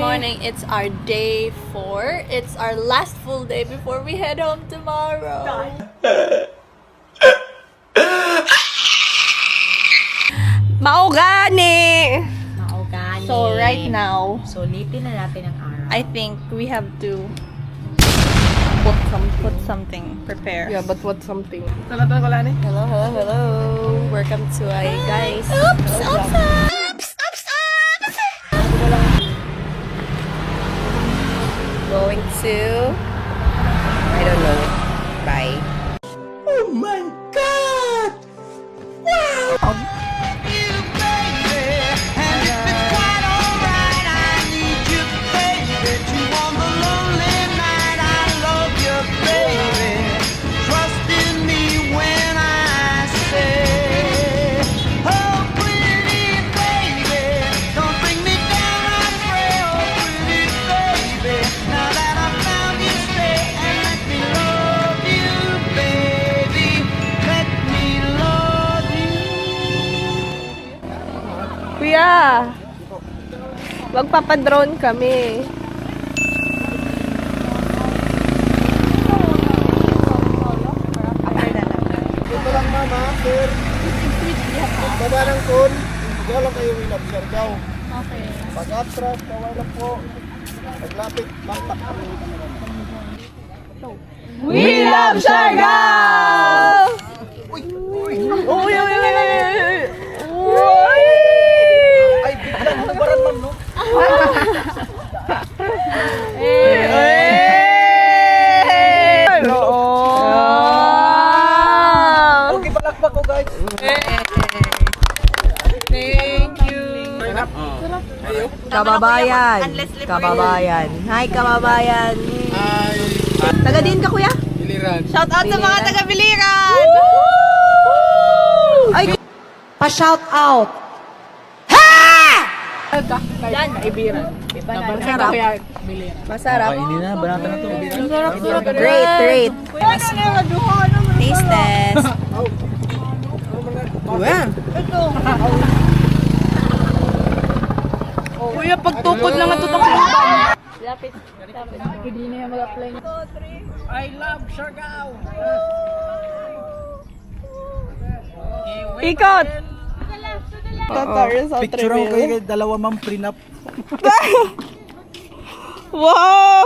morning. It's our day 4. It's our last full day before we head home tomorrow. Maugani! Maugani. So right now, Sulitin na natin ang araw. I think we have to put something, prepare. Yeah, but what something? Hello. Welcome to guys. Oops. Going to, I don't know. Bye. Oh my God! Wow! Kuya, magpapadrone kami. Ito lang mama, sir. Baba ng kon. Ikaw lang kayo will observe daw. Okay. Pag-atras, kaway lang po. Paglapit, bangtak kami. We love Siargao! Uy! Ay, biglang hubaran man, no? Okay, palakpak ko, guys. Thank you. Kababayan. Kababayan. Hi, kababayan. Ay, Taga din ka, kuya? Biliran. Shout out sa mga taga-Biliran! Ay, Pa-shout out! masarap. Masarap. Hindi na, banata na to. Great. Taste test. Kuya, pagtukod lang ito itong lapit. Hindi na yung mag-apply. I love Siargao. Ikot. Picture ako kayo kay dalawa mang prenup. Wow!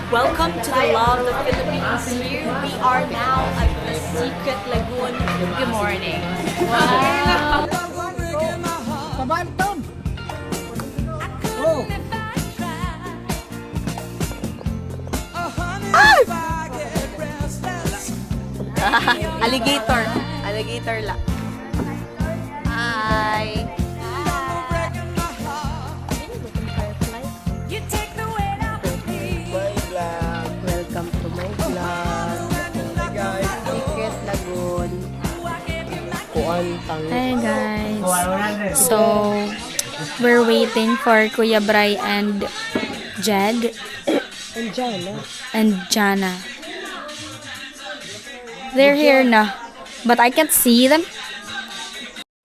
Welcome to the Love the Philippines. Here we are now at the Secret Lagoon. Good morning. Wow. Kabanton! Oh! Alligator la. Hi. Welcome to my vlog. Secret Lagoon. Kuantang. Hi guys. So, we're waiting for Kuya Bray and Jed and Jana. They're here na, but I can't see them.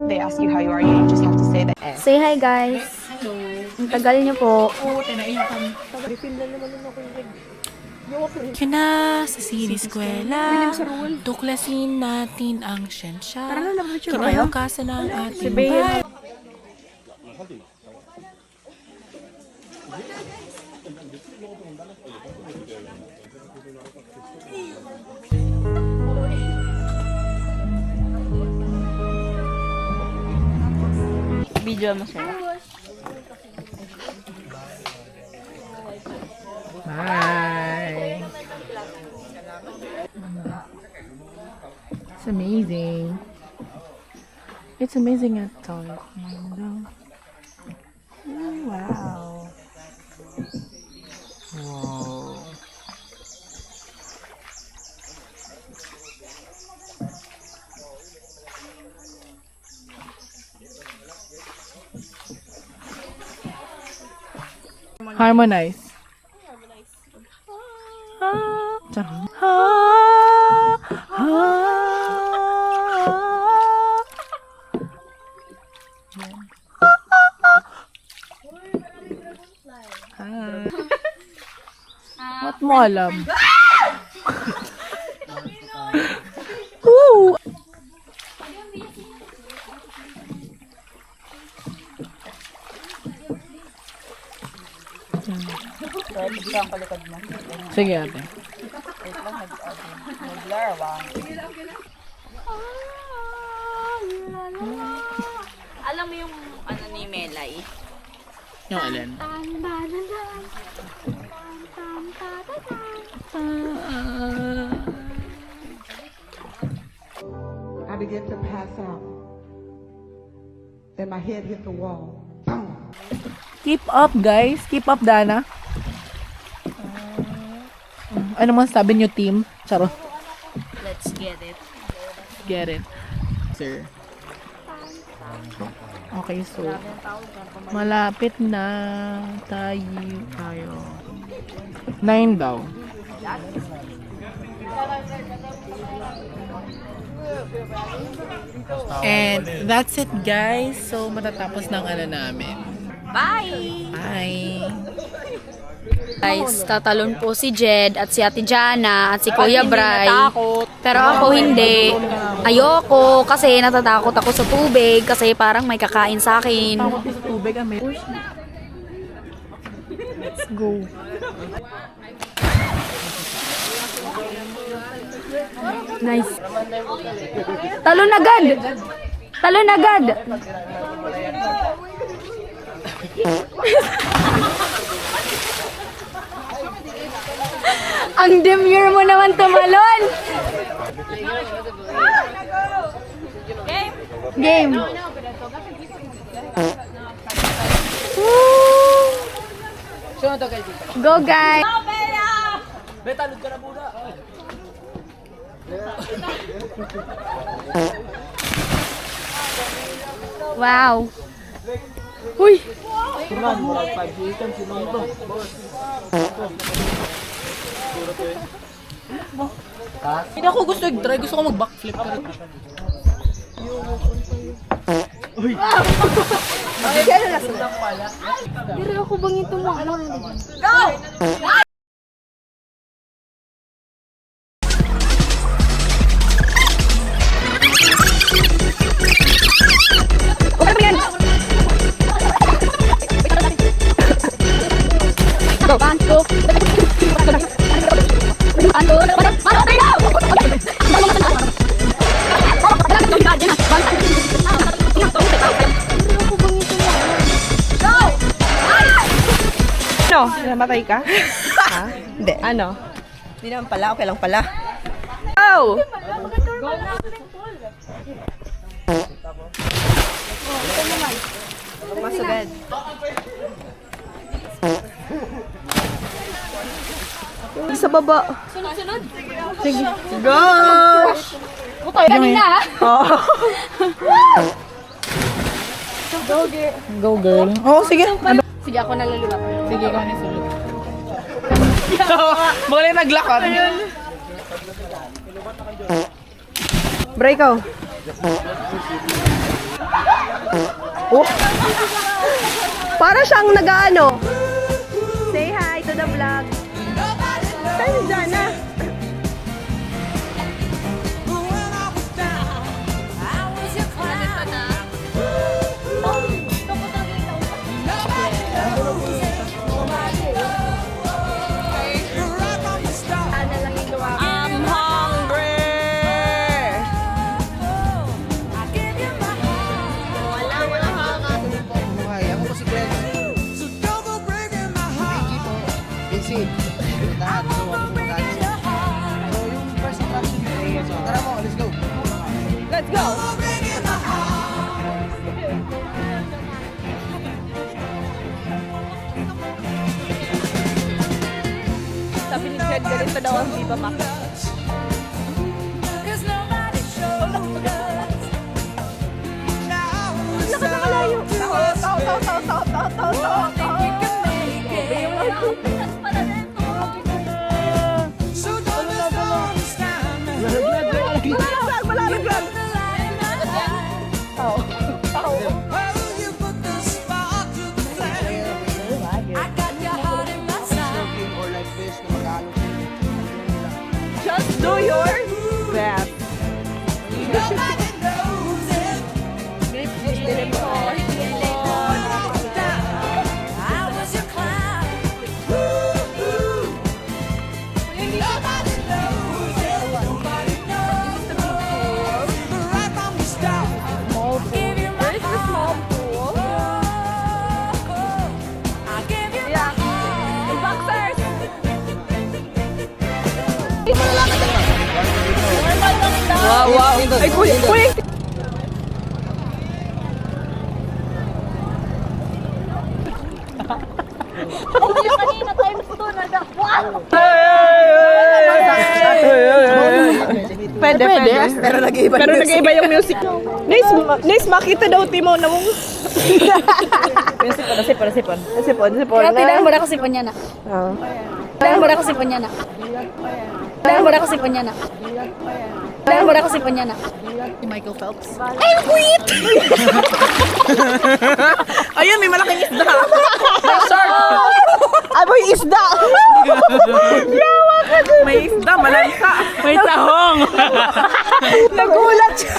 They ask you how you are, you just have to say that. Say hi guys. Ang tagal niyo po. Kina sa CD Eskwela, tuklasin natin ang siyensya, kinabukasan ng ating bayan. Video mo siya. Hi. It's amazing. It's amazing at all. Wow. Wow. Harmonize. Charot. What mo alam? Woo! Sige ate. Alam mo yung ano ni Melay? Yung alin? I began to pass out. Then my head hit the wall. Boom. Keep up, guys. Keep up, Dana. Ano man sabi niyo, team? Charot. Let's get it. Get it. Sir. Okay, so malapit na tayo. 9 daw. And that's it, guys. So matatapos ng ano namin. Bye! Bye! Guys, tatalon po si Jed at si Ate Jana at si Kuya Bray. Natakot. Pero ako hindi. Ayoko kasi natatakot ako sa tubig kasi parang may kakain sa akin. Takot sa tubig, Amir. Let's go. Nice. Talon agad! Talon agad! Ang demure mo naman tumalon! Game! Go guys! Wow! Uy! Hindi ako gusto i-try. Gusto ko mag-backflip ka rin. Pero ako bang ito mo? Ano? Ano? Namatay ka? Ha? Hindi. Ano? Hindi naman pala. Okay lang pala. Oh! Masugad. Sa baba. Sunod-sunod. Sige. Go! Butoy kanina ha? Oh. Go, girl. Oo, sige. Sige ako naluluwa. Sige, ikaw na sulod. Baka na naglakad. Break out. Oh. Para siyang nag-ano. Say hi to the vlog. Saan si Jana? I'm hungry! Buhay. Ako po si Glenn. Vicky po. Vincent. Lahat. So, ako po mag-alis. So, yung first attraction nyo. So, tara mo. Let's go. Let's go! Sabi ni Jed, ganito daw ang Viva Max. Lakas na kalayo. Tao. wow. Ay, kuya. Kanina times 2 na daw. Pwede. Pero nag-iiba yung music. Nice, makita daw Timo na mong... Sipon. Kaya tinang mo na kasi panya na. Tinang mo na kasi panya na. Tinang mo na kasi panya na. Tinang mo na kasi panya na. Michael Phelps. Ayun, may malaking isda. Aboy isda. May isda, malangka. May tahong. Nagulat siya.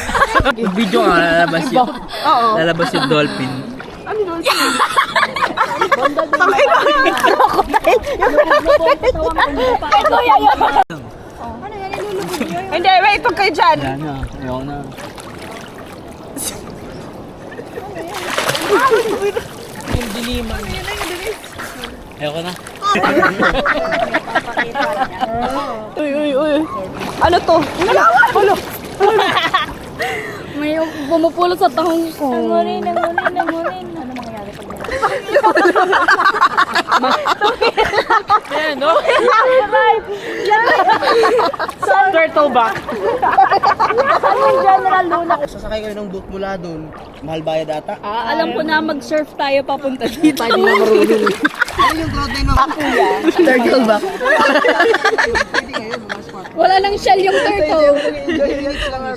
Video nga lalabas yun. Oo. Lalabas yung dolphin. Hindi, wait, pag kayo dyan. Wala na. Ayaw na. Ayoko na. Uy. Ano to? Ano? May pumupulot sa tahong ko. Namunin. Ano mangyayari pag Turtle back. Sasakay kayo ng boat mula doon. Mahal bayad ata. alam ko na mag-surf tayo papunta dito. Ano yung crowd na yun? Turtle back. Wala nang shell yung turtle.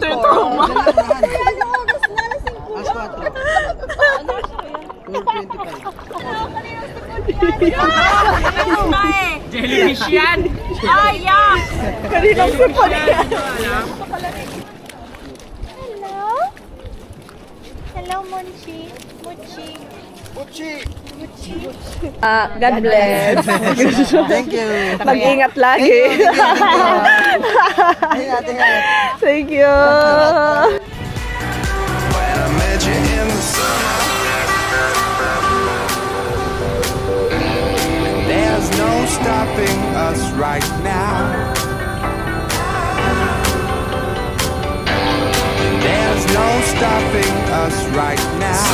Turtle back. As 4. Jellyfish yan! Kaninang sipon yan. Hello, Monchi. Muchi. God bless. Thank you. Mag-ingat lagi. Ingat. Thank you. There's no stopping us right now. There's no stopping us right now.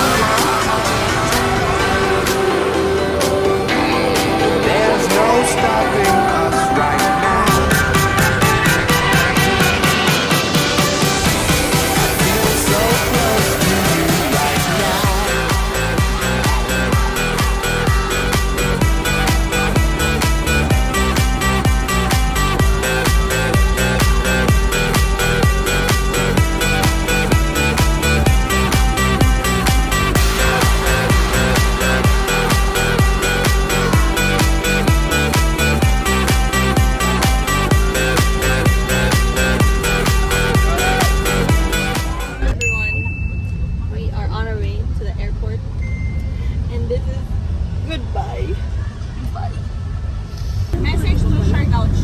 There's no stopping us right now. I feel so close to you right now. We are on our way to the airport. And this is goodbye. Message to Shark Ouch.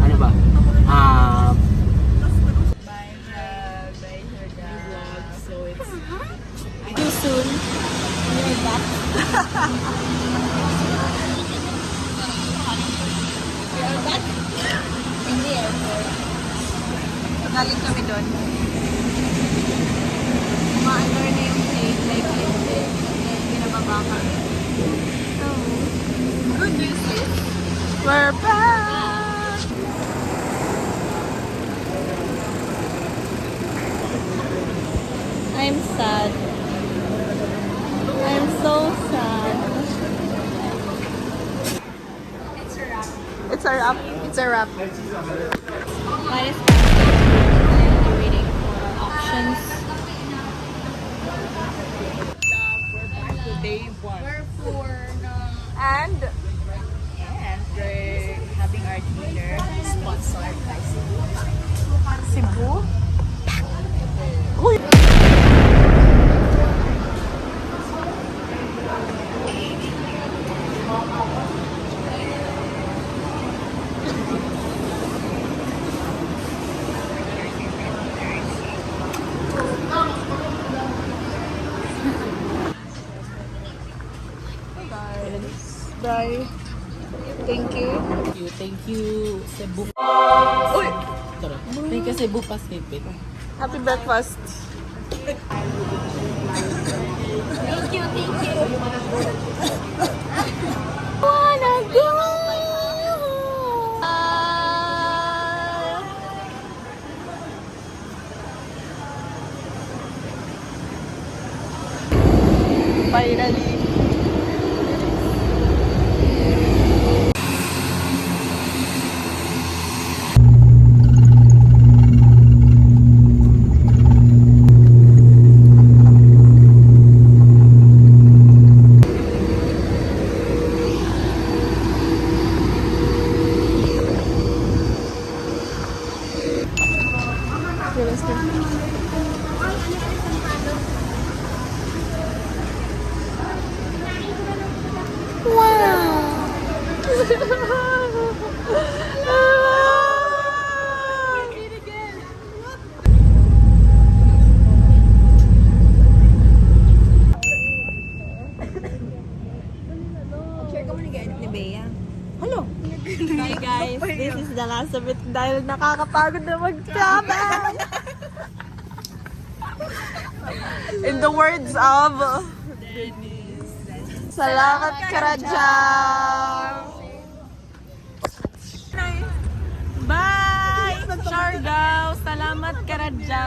Ano ba? See you soon. We're back. We are back in the airport. Galing kami doon. Maandar na yung plane, like lifted, and then binababa kami. So, good news is, We're back. I'm sad. I'm so sad. It's a wrap. It's a wrap. Flight is canceled. I'm waiting for options. We're back to day 1. We're 4 na. And We're having our dinner sponsored by Cebu. Cebu. Bye. Thank you. Thank you, Cebu. Uy! Thank you, Cebu Pacific. Happy breakfast. Thank you, thank you. Wanna go. Finally. Hi guys, this is the last of it dahil nakakapagod na mag-travel. In the words of Salamat Karadja. Bye! Siargao! Salamat Karadja!